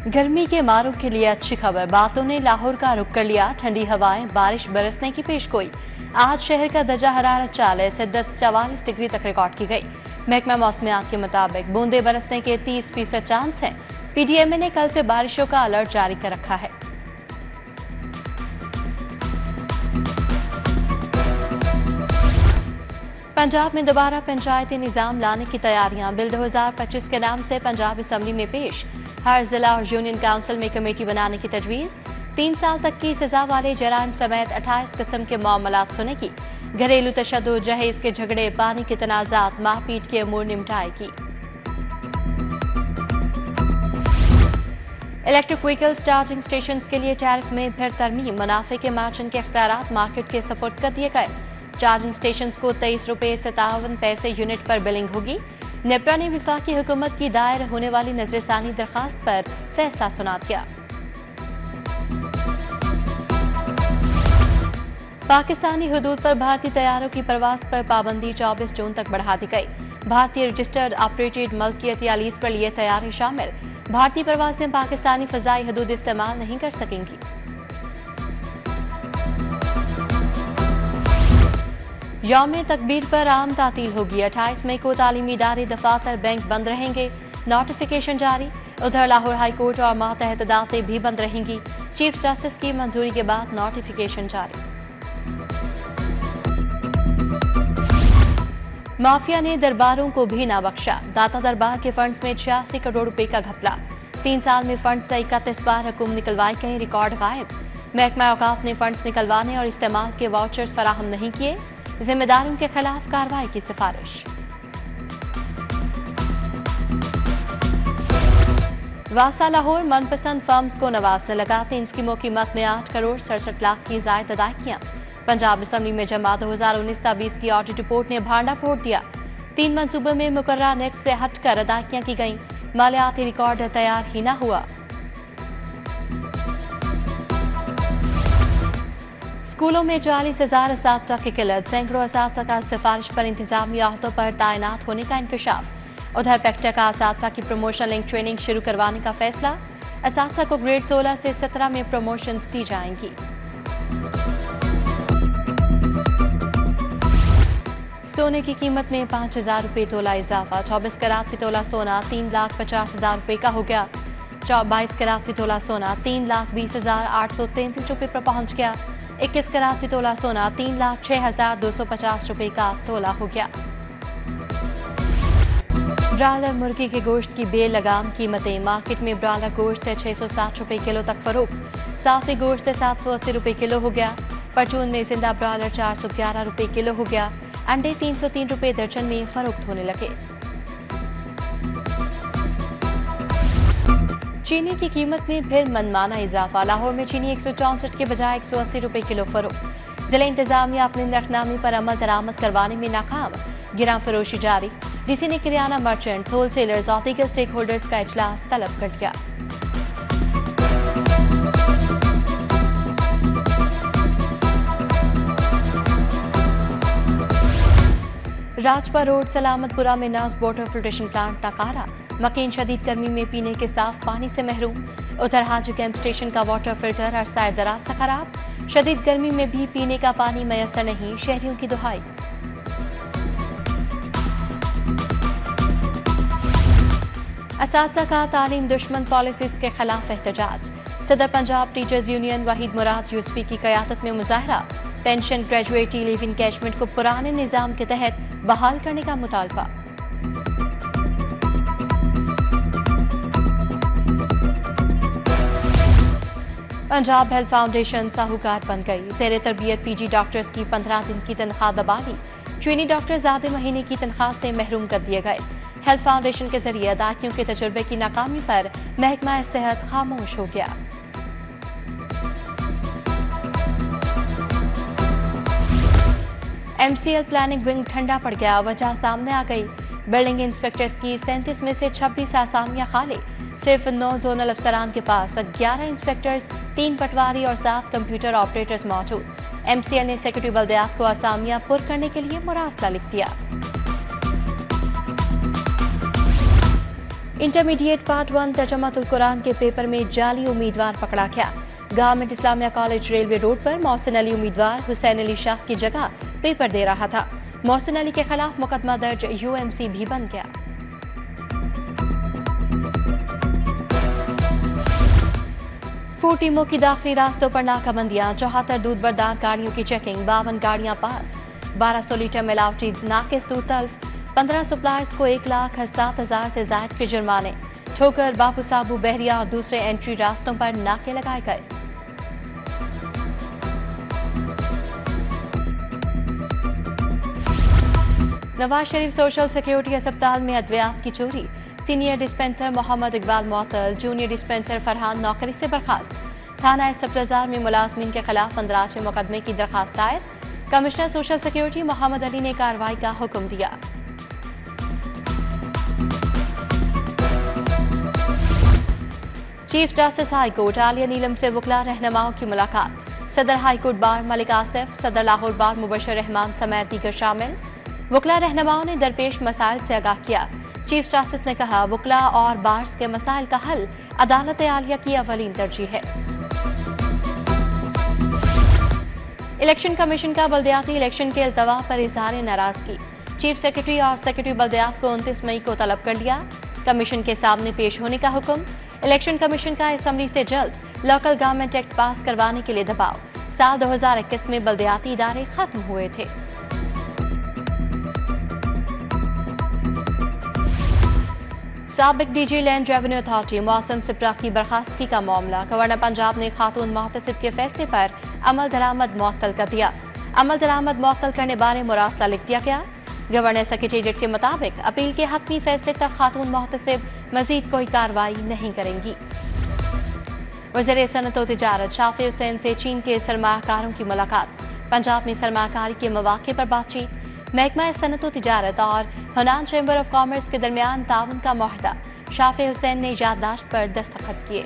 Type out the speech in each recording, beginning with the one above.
गर्मी के मारों के लिए अच्छी खबर, बादलों ने लाहौर का रुख कर लिया, ठंडी हवाएं, बारिश बरसने की पेशगोई। आज शहर का दर्जा हरारत 40 शिद्दत 44 डिग्री तक रिकॉर्ड की गई। महकमा मौसमियात के मुताबिक बूंदे बरसने के 30% चांस हैं। पीडीएमए ने कल से बारिशों का अलर्ट जारी कर रखा है। पंजाब में दोबारा पंचायती निजाम लाने की तैयारियां, बिल 2025 के नाम से पंजाब असेंबली में पेश। हर जिला और यूनियन काउंसिल में कमेटी बनाने की तजवीज। 3 साल तक की सजा वाले जराइम समेत 28 किस्म के मामलात सुनेगी। घरेलू तशद्दुद, जहेज के झगड़े, पानी के तनाजात, मारपीट के अमूर निपटाएगी। इलेक्ट्रिक व्हीकल्स चार्जिंग स्टेशन के लिए टैरिफ में फिर तरमीम, मुनाफे के मार्जिन के इख्तियारात मार्केट के सपोर्ट कर दिए गए। चार्जिंग स्टेशन को 23 रुपये 57 पैसे यूनिट पर बिलिंग होगी। नेपरा ने वफाकी हुकूमत की दायर होने वाली नजरसानी दरखास्त पर फैसला सुना दिया। पाकिस्तानी हुदूद पर भारतीय तैयारों की परवाज पर पाबंदी 24 जून तक बढ़ा दी गई। भारतीय रजिस्टर्ड ऑपरेटेड मल्कियत या लीज पर लिए तैयारी शामिल। भारतीय परवाजें पाकिस्तानी फजाई हदूद इस्तेमाल नहीं कर सकेंगी। यौम तकबीर पर आम तातील होगी। 28 मई को तालीमी इदारे, दफातर, बैंक बंद रहेंगे, नोटिफिकेशन जारी। उधर लाहौर हाई कोर्ट और मातहत अदालतें भी बंद रहेंगी। चीफ जस्टिस की मंजूरी के बाद नोटिफिकेशन जारी। माफिया ने दरबारों को भी ना बख्शा, दाता दरबार के फंड्स में 86 करोड़ रुपए का घपला। 3 साल में फंड से 31 बार रकूम निकलवाई गई, रिकॉर्ड गायब। महकमा औकाफ ने फंड्स निकलवाने और इस्तेमाल के वाउचर्स फराहम नहीं किए, जिम्मेदारों के खिलाफ कार्रवाई की सिफारिश। वासा लाहौर मनपसंद फर्म्स को नवाजने लगा। 3 स्कीमों की मद में 8 करोड़ 67 लाख की जायद अदायगियां। पंजाब असम्बली में जमा 2019-20 की ऑडिट रिपोर्ट ने भांडा फोड़ दिया। 3 मंसूबों में मुकर्रर नेट से हटकर अदायगियां की गईं, मालियाती रिकॉर्ड तैयार ही न हुआ। स्कूलों में 40,000 असातिज़ा की किल्लत, सैकड़ों असातिज़ा का सिफारिश पर इंतजामी अहदों पर तैनात होने का इंकशाफ। उधर पेक्टा का असातिज़ा की प्रमोशन लिंक ट्रेनिंग शुरू करवाने का फैसला। असातिज़ा को ग्रेड 16 से 17 में प्रमोशंस दी जाएंगी। सोने की कीमत में 5,000 रुपये तोला इजाफा। 24 कैरात फी तोला सोना 3,50,000 रुपये का हो गया। 22 कैरात फी तोला सोना 3,20,833 रुपये पर पहुंच गया। 21 कैरात फी तोला सोना 3,06,250 रुपये का तोला हो गया। ब्रायलर मुर्गी के गोश्त की बेलगाम कीमतें, मार्केट में ब्रायलर गोश्त 660 रुपये किलो तक फरोख्त। साफी गोश्त 780 रुपये किलो हो गया। परचून में जिंदा ब्रायलर 411 रुपये किलो हो गया। अंडे 303 रुपये दर्जन में फरोख्त होने लगे। चीनी की कीमत में फिर मनमाना इजाफा। लाहौर में चीनी 164 के बजाय 180 रुपये किलो फरोख्त। जिला इंतजामिया अपने नरखनामे पर अमल दरामद करवाने में नाकाम, गिरा फरोशी जारी। डीसी ने किराना मर्चेंट्स, होलसेलर्स और दीगर स्टेक होल्डर्स का इजलास तलब कर लिया। राजपा रोड सलामतपुरा में नाज वाटर फिल्ट्रेशन प्लांट नकारा। मकीन शदीद गर्मी में पीने के साफ पानी से महरूम। उधर हाजी कैंप स्टेशन का वाटर फिल्टर अरसा दराज से खराब। शदीद गर्मी में भी पीने का पानी मैसर नहीं, शहरियों की दुहाई। असातिज़ा का तालीम दुश्मन पॉलिसीज के खिलाफ एहतजाज। सदर पंजाब टीचर्स यूनियन वहीद मुराद यूसुफी की क़यादत में मुजाहरा। पेंशन, ग्रेजुएटी, लीव इनकैशमेंट को पुराने निज़ाम के तहत बहाल करने का मुतालबा। पंजाब हेल्थ फाउंडेशन साहूकार बन गई। ज़ेर तरबियत पीजी डॉक्टर्स की 15 दिन की तनख्वाह दबाली। ट्रेनी डॉक्टर्स आधे महीने की तनख्वाह से महरूम कर दिए गए। हेल्थ फाउंडेशन के जरिए अदायगियों के तजुर्बे की नाकामी पर महकमा सेहत खामोश हो गया। MCL प्लानिंग विंग ठंडा पड़ गया, वजह सामने आ गई। बिल्डिंग इंस्पेक्टर्स की 37 में से 26 आसामियां खाली। सिर्फ 9 जोनल अफसरान के पास 11 इंस्पेक्टर्स, 3 पटवारी और 7 कंप्यूटर ऑपरेटर्स मौजूद। MCL ने सेक्रेटरी बल्दियात को आसामियां पुर करने के लिए मुरासला लिख दिया। इंटरमीडिएट पार्ट 1 तर्जमातुल कुरान के पेपर में जाली उम्मीदवार पकड़ा गया। Government Islamia college railway road पर मोहसिन अली उम्मीदवार हुसैन अली शाह की जगह पेपर दे रहा था। मोहसिन अली के खिलाफ मुकदमा दर्ज यूएमसी भी बन गया। फूड टीमों की दाखिली रास्तों पर नाकाबंदियां, 74 दूध बरदार गाड़ियों की चेकिंग, 52 गाड़ियां पास, 1200 लीटर मिलावटी नाकिस दूध तल्फ, 15 सप्लायर्स को 1,07,000 से ज्यादा के जुर्माने। ठोकर, बापू साबू, बहरिया और दूसरे एंट्री रास्तों पर नाके लगाए गए। नवाज शरीफ सोशल सिक्योरिटी अस्पताल में अद्वियात की चोरी, सीनियर डिस्पेंसर मोहम्मद इकबाल मुअत्तल, जूनियर डिस्पेंसर फरहान नौकरी से बर्खास्त। थाना सब्ज़ार में मुलाजमीन के खिलाफ अंदराज मुकदमे की दरखास्त दायर। Commissioner social security Mohammad Ali ने कार्रवाई का हुक्म दिया। Chief justice high court Aalia Neelum से वकला रहनुमाओं की मुलाकात। सदर high court bar Malik Asif, सदर लाहौर बार मुबशर रहमान समेत दीगर शामिल। वकला रहनुमाओं ने दरपेश मसाइल से आगाह किया। चीफ जस्टिस ने कहा, वकला और बार्स के मसाइल का हल अदालत आलिया की अवलीन तरजीह है। इलेक्शन कमीशन का बल्दियाती इलेक्शन के अल्तवा पर इजहार नाराजगी। चीफ सेक्रेटरी और सेक्रेटरी बल्दियात को 29 मई को तलब कर लिया। कमीशन के सामने पेश होने का हुक्म। इलेक्शन कमीशन का असम्बली से जल्द लोकल गवर्नमेंट एक्ट पास करवाने के लिए दबाव। साल 2021 में बल्दियाती इदारे खत्म हुए थे। साबिक डीजी लैंड रेवेन्यू अथॉरिटी मौसम सिप्रा की बर्खास्तगी का मामला। गवर्नर पंजाब ने खातून मुहतसिब के फैसले पर अमल दरामद मुअत्तल कर दिया। अमल दरामद मुअत्तल करने बारे मुरासला लिख दिया गया। गवर्नर सेक्रेटेरिएट के मुताबिक अपील के हतमी फैसले तक खातून मुहतसिब मजीद कोई कार्रवाई नहीं करेंगी। वज़ीर सनअत व तिजारत शाफी हुसैन से चीन के सरमाकारों की मुलाकात। पंजाब में सरमाकारी के मौके पर बातचीत। महकमा सनअत व तिजारत और हनान चैम्बर ऑफ कॉमर्स के दरमियान ताउन का मुआहदा। शाफी हुसैन ने याददाश्त पर दस्तखत किए।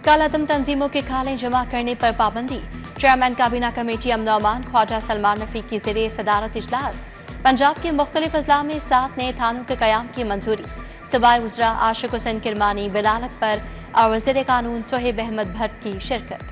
कालादम तंजीमों के खाले जमा करने पर पाबंदी। चेयरमैन काबीना कमेटी अमन अमान ख्वाजा सलमान रफीक की ज़रिए सदारत इजलास। पंजाब के मुख्तलिफ अजला में 7 नए थानों के कयाम की मंजूरी। सूबाई उज़रा आशिक हुसैन किरमानी, बिलाल अकबर और वज़ीर कानून सोहेब अहमद भट्ट की शिरकत।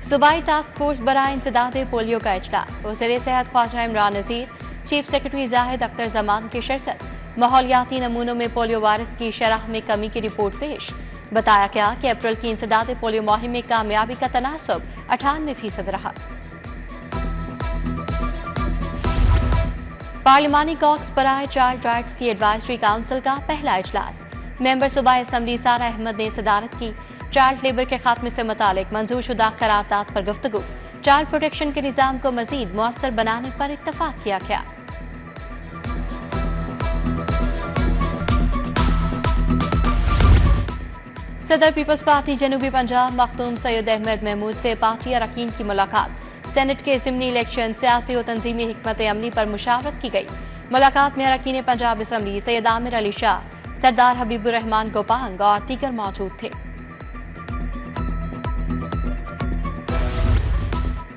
सूबाई टास्क फोर्स बराए इंसदाद पोलियो का इजलास। वज़ीर सेहत ख्वाजा इमरान नज़ीर, चीफ सेक्रेटरी जाहिद अख्तर जमान की शिरकत। माहौलियाती नमूनों में पोलियो वायरस की शरह में कमी की रिपोर्ट पेश। बताया गया कि अप्रैल की इंसदाद पोलियो मुहिम में कामयाबी का तनासब 98% रहा। पार्लिमानी कॉक्स बराए चाइल्ड राइट्स की एडवाइजरी काउंसिल का पहला इजलास। मेंबर सूबाई असम्बली सारा अहमद ने सदारत की। चाइल्ड लेबर के खात्मे से मुतालिक मंजूर शुदा करारदाद पर गुफ्तगू। चाइल्ड प्रोटेक्शन के निज़ाम को मजीद मुअस्सर बनाने पर इत्तफाक किया गया। सदर पीपल्स पार्टी जनूबी पंजाब मखदूम सैयद अहमद महमूद से पार्टी अरकान की मुलाकात। सेनेट के ज़िमनी इलेक्शन, सियासी और तंजीमी हिकमत अमली पर मुशावरत की गई। मुलाकात में अरकान पंजाब असम्बली सैयद आमिर अली शाह, सरदार हबीबुर रहमान गोपांग और दीगर मौजूद थे।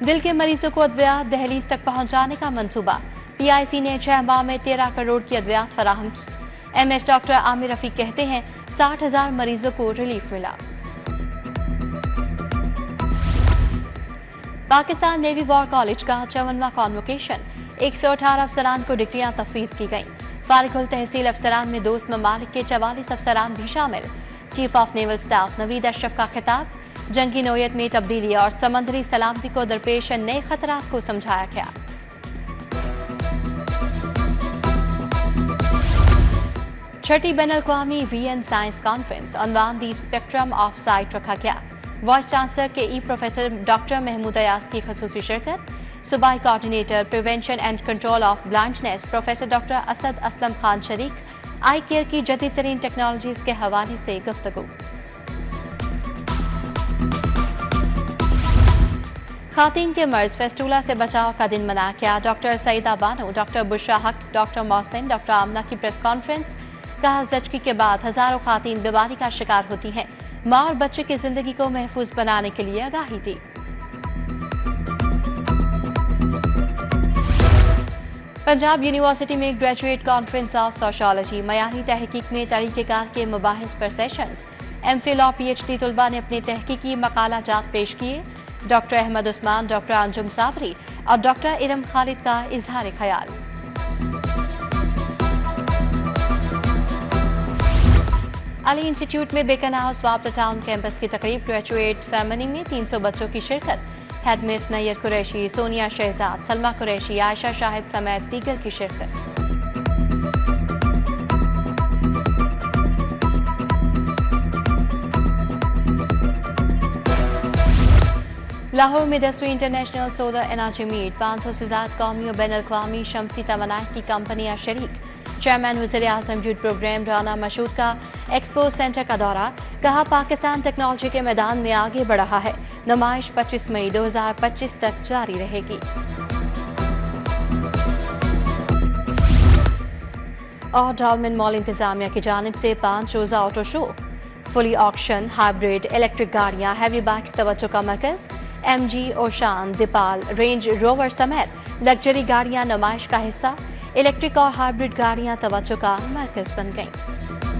दिल के मरीजों को अद्वियात दहलीज तक पहुंचाने का मंसूबा। PIC ने 6 माह में 13 करोड़ की अद्वियात फराहम की। MS डॉक्टर आमिर रफीक कहते हैं 60,000 मरीजों को रिलीफ मिला। पाकिस्तान नेवी वॉर कॉलेज का 54वां कॉन्वोकेशन। 118 अफसरान को डिग्रियां तफवीज की गईं। फारिगुल तहसील अफसरान में दोस्त ममालिक के 44 अफसरान भी शामिल। Chief of naval staff Naveed Ashraf का खिताब। जंगी नौयत में तब्दीली और समंदरी सलामती को दरपेश नए खतरात को समझाया गया। छठी बैनुल-अक़वामी VN साइंस कॉन्फ्रेंस अनवान दी स्पेक्ट्रम ऑफ साइट रखा गया। वाइस चांसलर के प्रोफेसर डॉक्टर महमूद अयाज की खसूसी शिरकत। सूबाई coordinator prevention and control of blindness professor doctor Asad Aslam Khan शरीक। आई केयर की जदीद तरीन टेक्नोलॉजीज के हवाले से गुफ्तगू। खातीन के मर्ज फेस्टूला से बचाव का दिन मनाया गया। डॉक्टर सईदा बानो, डॉक्टर बुशरा हक, डॉक्टर मोहसिन, डॉक्टर आमना की प्रेस कॉन्फ्रेंस। कहा, ज़चगी के बाद हजारों खातीन बीमारी का शिकार होती हैं। माँ और बच्चे की जिंदगी को महफूज बनाने के लिए आगाही दी। पंजाब यूनिवर्सिटी में ग्रेजुएट कॉन्फ्रेंस ऑफ सोशियोलॉजी मयारी तहकीक में तरीक़ेकार के मुबाहिस पर सेशंस। एमफिल और पीएचडी तलबा ने अपने तहकीकी मकाला जात पेश किए। डॉक्टर अहमद उस्मान, डॉक्टर अंजुम साबरी और डॉक्टर इरम खालिद का इजहार ख्याल। अली इंस्टीट्यूट में बेकनाह स्वाब टाउन कैंपस की तकरीब ग्रेजुएट सेरेमनी में 300 बच्चों की शिरकत। हेडमिस नैयर कुरैशी, सोनिया शहजाद, सलमा कुरैशी, आयशा शाहिद समेत दीगर की शिरकत। लाहौर में 10वीं इंटरनेशनल सोलर एनर्जी मीट, 500 से ज्यादा कौमी और बैन अल-अक़वामी शमसी तवानाई की कंपनियां शरीक। चेयरमैन वज़ीर-ए-आज़म यूथ प्रोग्राम राना मशहूद का एक्सपो सेंटर का दौरा, कहा पाकिस्तान टेक्नोलॉजी के मैदान में आगे बढ़ रहा है। नुमाइश 25 मई 2025 तक जारी रहेगी। और डॉलमेन मॉल इंतजामिया की जानिब से 5 रोज़ा auto show, fully auction, hybrid, electric गाड़ियां, हैवी बाइक्स तवज्जो का मरकज। एमजी, ओशान, दीपाल, रेंज रोवर समेत लग्जरी गाड़ियां नुमाइश का हिस्सा। इलेक्ट्रिक और हाइब्रिड गाड़ियां तवज्जो का मरकज बन गईं।